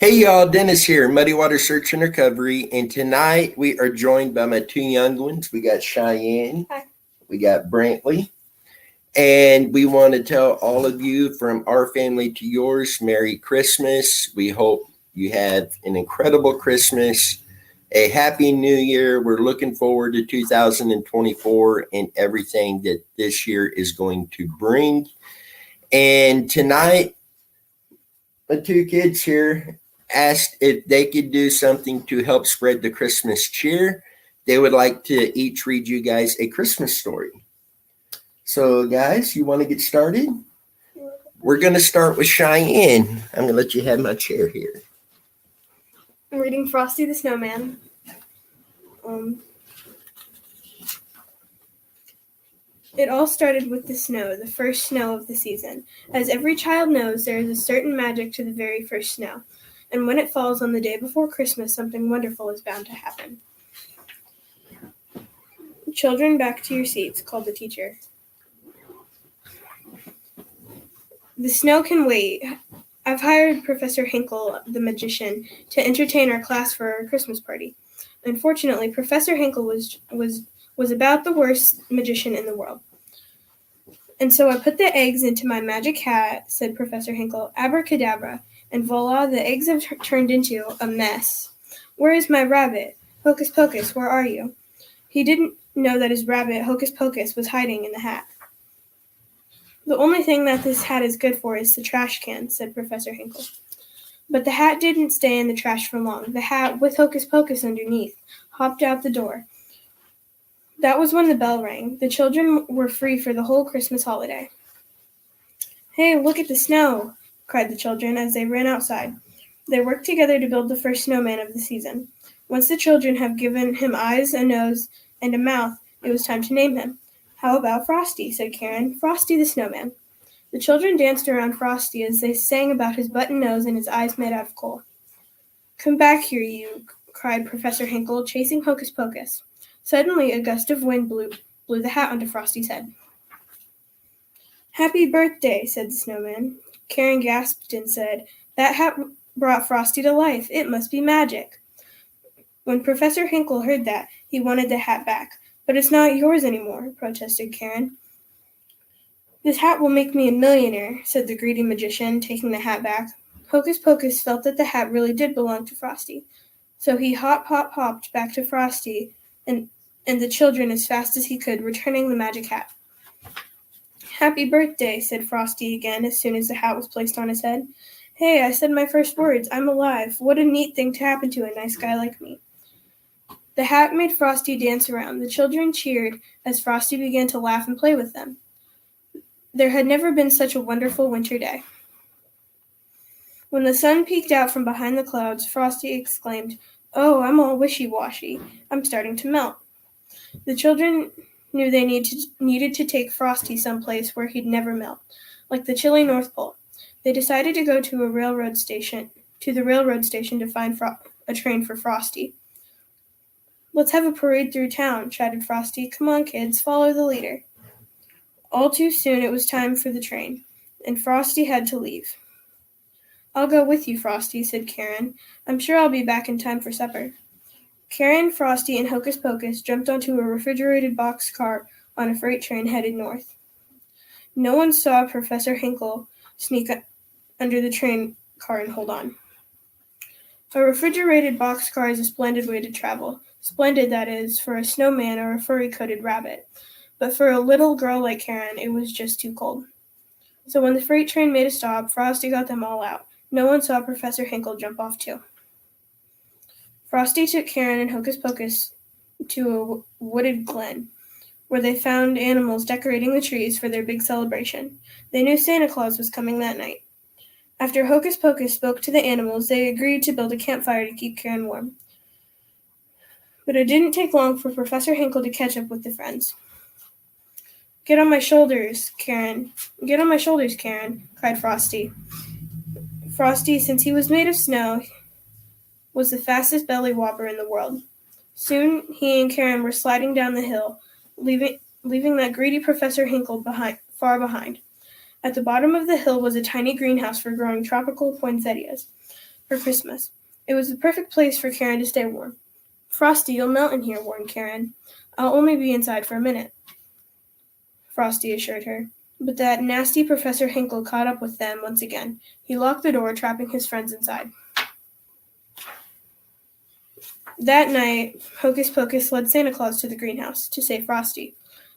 Hey y'all, Dennis here, Muddy Water Search and Recovery, and tonight we are joined by my two young ones. We got Cheyenne, Hi. We got Brantley, and we want to tell all of you from our family to yours, Merry Christmas. We hope you have an incredible Christmas, a Happy New Year. We're looking forward to 2024 and everything that this year is going to bring. And tonight, the two kids here asked if they could do something to help spread the Christmas cheer. They would like to each read you guys a Christmas story. So, guys, you want to get started? We're going to start with Cheyenne. I'm going to let you have my chair here. I'm reading Frosty the Snowman. It all started with the snow, the first snow of the season. As every child knows, there is a certain magic to the very first snow. And when it falls on the day before Christmas, something wonderful is bound to happen. Children, back to your seats, called the teacher. The snow can wait. I've hired Professor Hinkle, the magician, to entertain our class for our Christmas party. Unfortunately, Professor Hinkle was about the worst magician in the world. And so I put the eggs into my magic hat, said Professor Hinkle, abracadabra, and voila, the eggs have turned into a mess. Where is my rabbit? Hocus Pocus, where are you? He didn't know that his rabbit, Hocus Pocus, was hiding in the hat. The only thing that this hat is good for is the trash can, said Professor Hinkle. But the hat didn't stay in the trash for long. The hat, with Hocus Pocus underneath, hopped out the door. That was when the bell rang. The children were free for the whole Christmas holiday. Hey, look at the snow, cried the children as they ran outside. They worked together to build the first snowman of the season. Once the children had given him eyes, a nose, and a mouth, it was time to name him. How about Frosty, said Karen. Frosty the Snowman. The children danced around Frosty as they sang about his button nose and his eyes made out of coal. Come back here, you, cried Professor Hinkle, chasing Hocus Pocus. Suddenly, a gust of wind blew the hat onto Frosty's head. Happy birthday, said the snowman. Karen gasped and said, That hat brought Frosty to life. It must be magic. When Professor Hinkle heard that, he wanted the hat back. But it's not yours anymore, protested Karen. This hat will make me a millionaire, said the greedy magician, taking the hat back. Hocus Pocus felt that the hat really did belong to Frosty. So he hopped back to Frosty and the children as fast as he could, returning the magic hat. Happy birthday, said Frosty again as soon as the hat was placed on his head. Hey, I said my first words. I'm alive. What a neat thing to happen to a nice guy like me. The hat made Frosty dance around. The children cheered as Frosty began to laugh and play with them. There had never been such a wonderful winter day. When the sun peeked out from behind the clouds, Frosty exclaimed, Oh, I'm all wishy-washy. I'm starting to melt. The children knew they needed to take Frosty someplace where he'd never melt, like the chilly North Pole. They decided to go to the railroad station to find a train for Frosty. Let's have a parade through town, shouted Frosty. Come on, kids, follow the leader. All too soon it was time for the train, and Frosty had to leave. I'll go with you, Frosty, said Karen. I'm sure I'll be back in time for supper. Karen, Frosty, and Hocus Pocus jumped onto a refrigerated box car on a freight train headed north. No one saw Professor Hinkle sneak under the train car and hold on. A refrigerated boxcar is a splendid way to travel. Splendid, that is, for a snowman or a furry-coated rabbit. But for a little girl like Karen, it was just too cold. So when the freight train made a stop, Frosty got them all out. No one saw Professor Hinkle jump off too. Frosty took Karen and Hocus Pocus to a wooded glen, where they found animals decorating the trees for their big celebration. They knew Santa Claus was coming that night. After Hocus Pocus spoke to the animals, they agreed to build a campfire to keep Karen warm. But it didn't take long for Professor Hinkle to catch up with the friends. Get on my shoulders, Karen. Get on my shoulders, Karen, cried Frosty. Frosty, since he was made of snow, was the fastest belly whopper in the world. Soon he and Karen were sliding down the hill, leaving that greedy Professor Hinkle far behind. At the bottom of the hill was a tiny greenhouse for growing tropical poinsettias. for Christmas. It was the perfect place for Karen to stay warm. Frosty, you'll melt in here, warned Karen. I'll only be inside for a minute, Frosty assured her. But that nasty Professor Hinkle caught up with them once again. He locked the door, trapping his friends inside. That night, Hocus Pocus led Santa Claus to the greenhouse to save Frosty.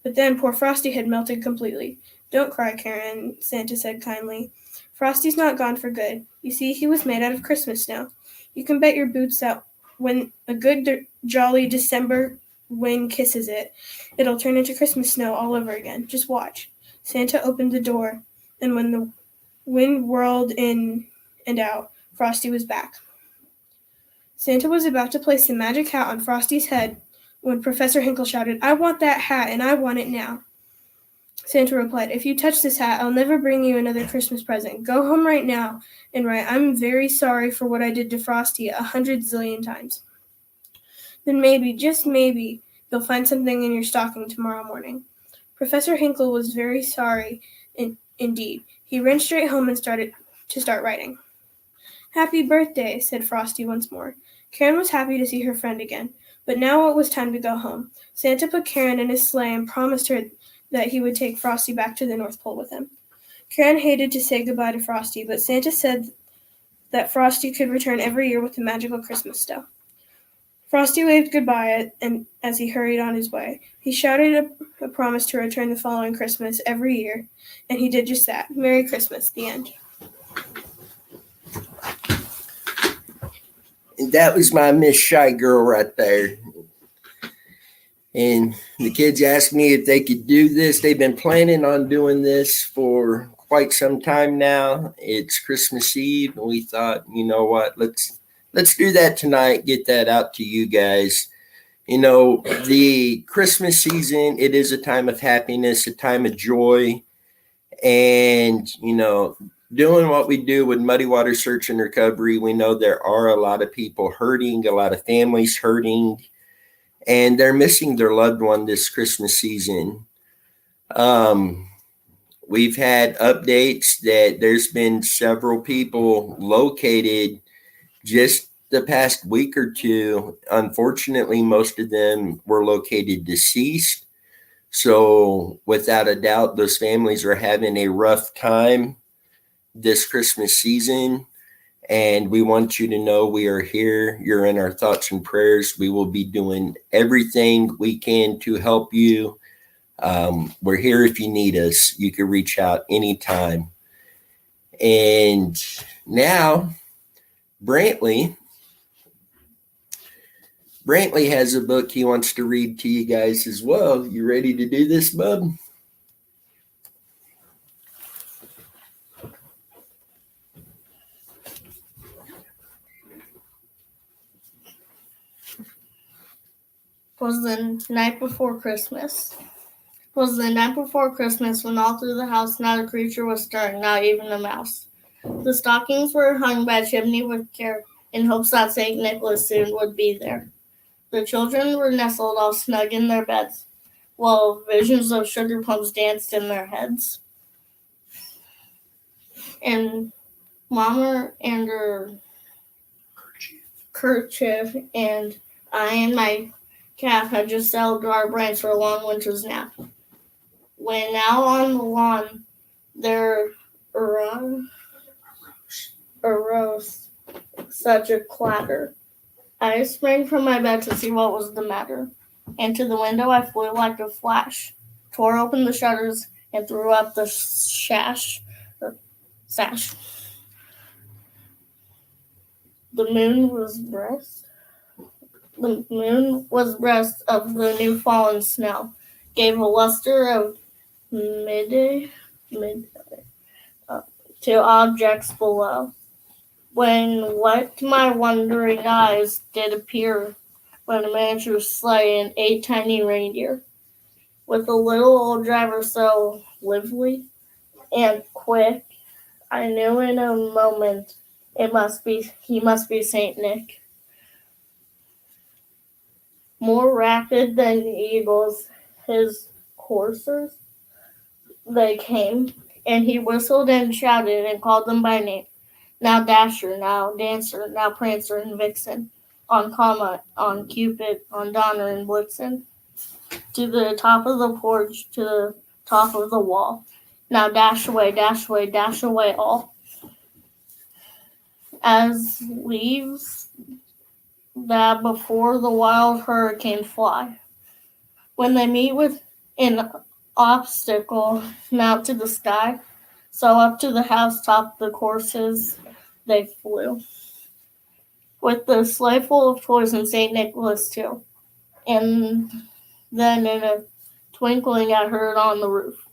But then poor Frosty had melted completely. Don't cry, Karen, Santa said kindly. Frosty's not gone for good. You see, he was made out of Christmas snow. You can bet your boots that when a good, jolly December wind kisses it, it'll turn into Christmas snow all over again. Just watch. Santa opened the door, and when the wind whirled in and out, Frosty was back. Santa was about to place the magic hat on Frosty's head when Professor Hinkle shouted, I want that hat, and I want it now. Santa replied, if you touch this hat, I'll never bring you another Christmas present. Go home right now and write, I'm very sorry for what I did to Frosty 100 zillion times. Then maybe, just maybe, you'll find something in your stocking tomorrow morning. Professor Hinkle was very sorry indeed. He ran straight home and started writing. Happy birthday, said Frosty once more. Karen was happy to see her friend again, but now it was time to go home. Santa put Karen in his sleigh and promised her that he would take Frosty back to the North Pole with him. Karen hated to say goodbye to Frosty, but Santa said that Frosty could return every year with the magical Christmas stuff. Frosty waved goodbye as he hurried on his way. He shouted a promise to return the following Christmas every year, and he did just that. Merry Christmas, the end. And that was my Miss Shy Girl right there. And the kids asked me if they could do this. They've been planning on doing this for quite some time now. It's Christmas Eve, and we thought, you know what, let's do that tonight, get that out to you guys. You know, the Christmas season, it is a time of happiness, a time of joy. And, you know, doing what we do with Muddy Water Search and Recovery, we know there are a lot of people hurting, a lot of families hurting, and they're missing their loved one this Christmas season. We've had updates that there's been several people located just the past week or two. Unfortunately, most of them were located deceased. So without a doubt, those families are having a rough time this Christmas season. And we want you to know we are here. You're in our thoughts and prayers. We will be doing everything we can to help you. We're here if you need us. You can reach out anytime. And now, Brantley has a book he wants to read to you guys as well. You ready to do this, bub? Was the night before Christmas. Was the night before Christmas when all through the house not a creature was stirring, not even a mouse. The stockings were hung by a chimney with care in hopes that St. Nicholas soon would be there. The children were nestled all snug in their beds, while visions of sugar plums danced in their heads. And Mama and her kerchief and I and my calf had just settled to our branch for a long winter's nap. When out on the lawn there arose such a clatter. I sprang from my bed to see what was the matter, and to the window I flew like a flash, tore open the shutters, and threw up the sash. The moon was breast of the new fallen snow, gave a luster of midday to objects below. When what to my wondering eyes did appear but a miniature sleigh and 8 tiny reindeer, with a little old driver so lively and quick, I knew in a moment he must be Saint Nick. More rapid than eagles, his coursers, they came, and he whistled and shouted and called them by name. now Dasher, now Dancer, now Prancer and Vixen, on Comet, on Cupid, on Donner and Blitzen, to the top of the porch, to the top of the wall. Now dash away, dash away all. As leaves that before the wild hurricane fly, when they meet with an obstacle, mount to the sky, so up to the housetop the coursers they flew. With the sleigh full of toys and St. Nicholas too. And then in a twinkling I heard on the roof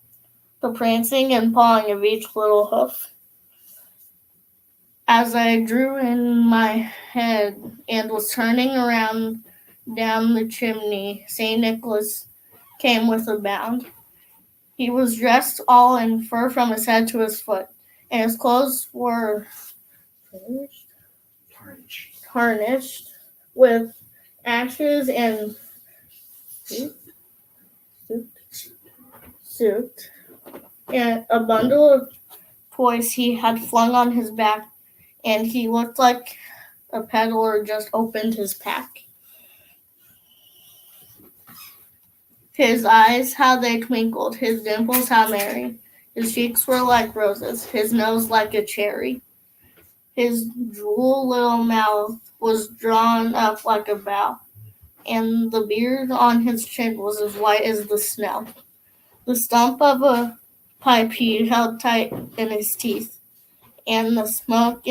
the prancing and pawing of each little hoof. As I drew in my head and was turning around down the chimney, St. Nicholas came with a bound. He was dressed all in fur from his head to his foot, and his clothes were tarnished with ashes and soot, and a bundle of toys he had flung on his back, and he looked like a peddler just opened his pack. His eyes, how they twinkled, his dimples, how merry. His cheeks were like roses, his nose like a cherry. His droll little mouth was drawn up like a bow, and the beard on his chin was as white as the snow. The stump of a pipe he held tight in his teeth, and the smoke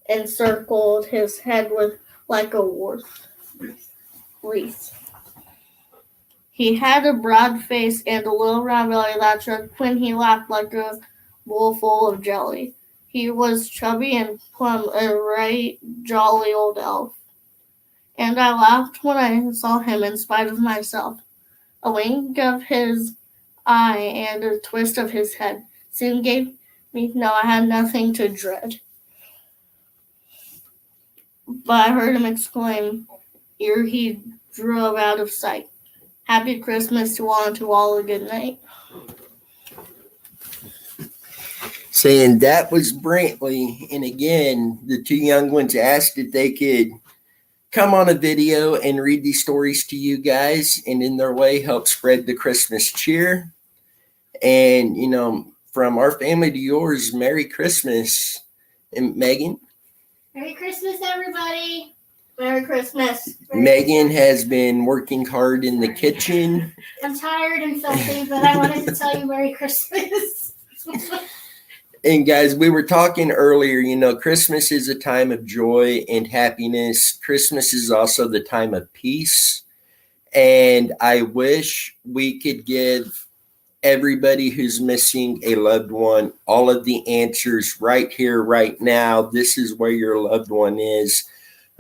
encircled his head with like a wreath. He had a broad face and a little round belly that shook when he laughed like a bowl full of jelly. He was chubby and plump, a right jolly old elf. And I laughed when I saw him in spite of myself. A wink of his eye and a twist of his head soon gave me to know I had nothing to dread. But I heard him exclaim ere he drove out of sight, "Happy Christmas to all, and to all a good night." Saying that was Brantley. And again, the two young ones asked if they could come on a video and read these stories to you guys, and in their way help spread the Christmas cheer. And, from our family to yours, Merry Christmas. And Megan? Merry Christmas, everybody. Merry Christmas. Megan has been working hard in the kitchen. I'm tired and filthy, but I wanted to tell you Merry Christmas. And guys, we were talking earlier, Christmas is a time of joy and happiness. Christmas is also the time of peace. And I wish we could give everybody who's missing a loved one all of the answers right here, right now. This is where your loved one is.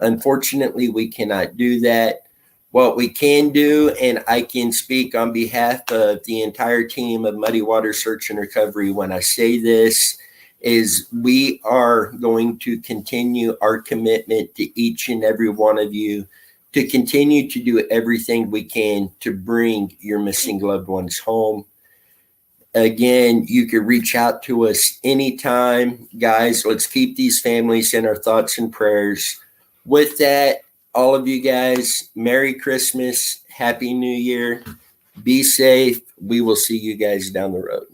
Unfortunately, we cannot do that. What we can do, and I can speak on behalf of the entire team of Muddy Water Search and Recovery when I say this, is we are going to continue our commitment to each and every one of you to continue to do everything we can to bring your missing loved ones home. Again, you can reach out to us anytime. Guys, let's keep these families in our thoughts and prayers. With that, all of you guys, Merry Christmas, Happy New Year. Be safe. We will see you guys down the road.